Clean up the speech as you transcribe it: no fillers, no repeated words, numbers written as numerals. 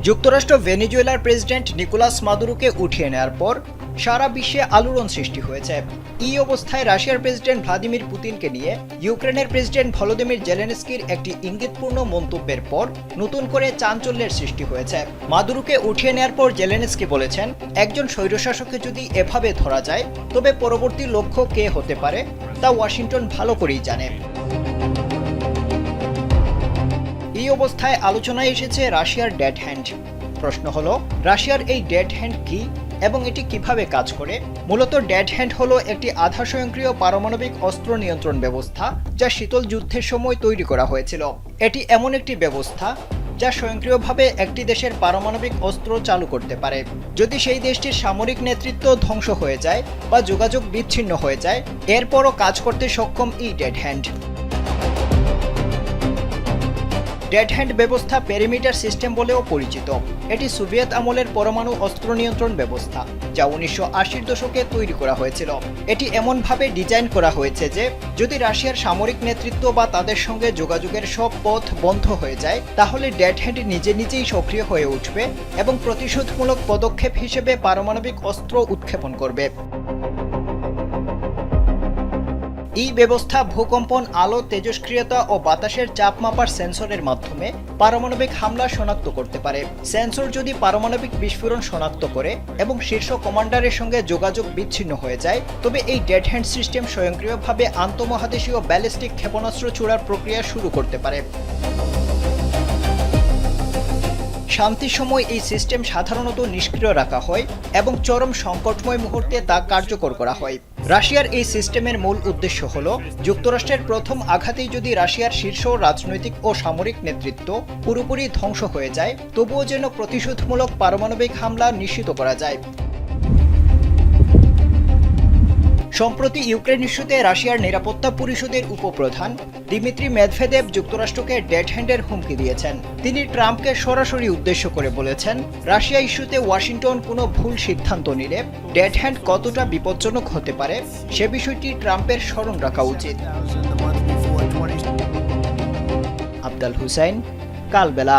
যুক্তরাষ্ট্র ভেনেজুয়েলার president Nicolas মাদুরোকে উঠিয়ে নেওয়ার পর সারা বিশ্বে আলোড়ন সৃষ্টি হয়েছে। এই অবস্থায় রাশিয়ার প্রেসিডেন্ট ভ্লাদিমির পুতিনকে নিয়ে ইউক্রেনের প্রেসিডেন্ট ভলোদিমির জেলেনস্কির একটি ইঙ্গিতপূর্ণ মন্তব্যের পর নতুন করে চাঞ্চল্যের সৃষ্টি হয়েছে। মাদুরোকে উঠিয়ে নেওয়ার পর জেলেনস্কি বলেছেন, একজন স্বৈরশাসককে যদি এভাবে ধরা যায় তবে পরবর্তী লক্ষ্য কে হতে পারে তা ওয়াশিংটন ভালো করেই জানে। এই অবস্থায় আলোচনায় এসেছে রাশিয়ার ডেড হ্যান্ড। প্রশ্ন হলো, রাশিয়ার এই ডেড হ্যান্ড কি এবং এটি কিভাবে কাজ করে? মূলত ডেড হ্যান্ড হলো একটি আধা স্বয়ংক্রিয় পারমাণবিক অস্ত্র নিয়ন্ত্রণ ব্যবস্থা যা শীতল যুদ্ধের সময় তৈরি করা হয়েছিল। এটি এমন একটি ব্যবস্থা যা স্বয়ংক্রিয়ভাবে একটি দেশের পারমাণবিক অস্ত্র চালু করতে পারে যদি সেই দেশটির সামরিক নেতৃত্ব ধ্বংস হয়ে যায় বা যোগাযোগ বিচ্ছিন্ন হয়ে যায়। এরপরও কাজ করতে সক্ষম এই ডেড হ্যান্ড। ডেড হ্যান্ড ব্যবস্থা পেরিমিটার সিস্টেম বলেও পরিচিত। এটি সোভিয়েত আমলের পরমাণু অস্ত্র নিয়ন্ত্রণ ব্যবস্থা যা 1980-র দশকে তৈরি করা হয়েছিল। এটি এমনভাবে ডিজাইন করা হয়েছে যে যদি রাশিয়ার সামরিক নেতৃত্ব বা তাদের সঙ্গে যোগাযোগের সব পথ বন্ধ হয়ে যায় তাহলে ডেড হ্যান্ড নিজে নিজেই সক্রিয় হয়ে উঠবে এবং প্রতিশোধমূলক পদক্ষেপ হিসেবে পারমাণবিক অস্ত্র উৎক্ষেপণ করবে। এই ব্যবস্থা ভূকম্পন, আলো, তেজস্ক্রিয়তা ও বাতাসের চাপ মাপার সেন্সরের মাধ্যমে পারমাণবিক হামলা শনাক্ত করতে পারে। সেন্সর যদি পারমাণবিক বিস্ফোরণ শনাক্ত করে এবং শীর্ষ কমান্ডারের সঙ্গে যোগাযোগ বিচ্ছিন্ন হয়ে যায় তবে এই ডেড হ্যান্ড সিস্টেম স্বয়ংক্রিয়ভাবে আন্তঃমহাদেশীয় ব্যালিস্টিক ক্ষেপণাস্ত্র ছোড়ার প্রক্রিয়া শুরু করতে পারে। শান্তির সময় এই সিস্টেম সাধারণত নিষ্ক্রিয় রাখা হয় এবং চরম সংকটময় মুহূর্তে তা কার্যকর করা হয়। রাশিয়ার এই সিস্টেমের মূল উদ্দেশ্য হল যুক্তরাষ্ট্রের প্রথম আঘাতেই যদি রাশিয়ার শীর্ষ রাজনৈতিক ও সামরিক নেতৃত্ব পুরোপুরি ধ্বংস হয়ে যায় তবুও যেন প্রতিশোধমূলক পারমাণবিক হামলা নিশ্চিত করা যায়। সম্প্রতি ইউক্রেন ইস্যুতে রাশিয়ার নিরাপত্তা পরিষদের উপপ্রধান দিমিত্রি মেদভেদেভ যুক্তরাষ্ট্রকে ডেড হ্যান্ডের হুমকি দিয়েছেন। তিনি ট্রাম্পকে সরাসরি উদ্দেশ্য করে বলেছেন, রাশিয়া ইস্যুতে ওয়াশিংটন কোনো ভুল সিদ্ধান্ত নিলে ডেড হ্যান্ড কতটা বিপজ্জনক হতে পারে সে বিষয়টি ট্রাম্পের স্মরণ রাখা উচিত। আবদাল হুসাইন, কালবেলা।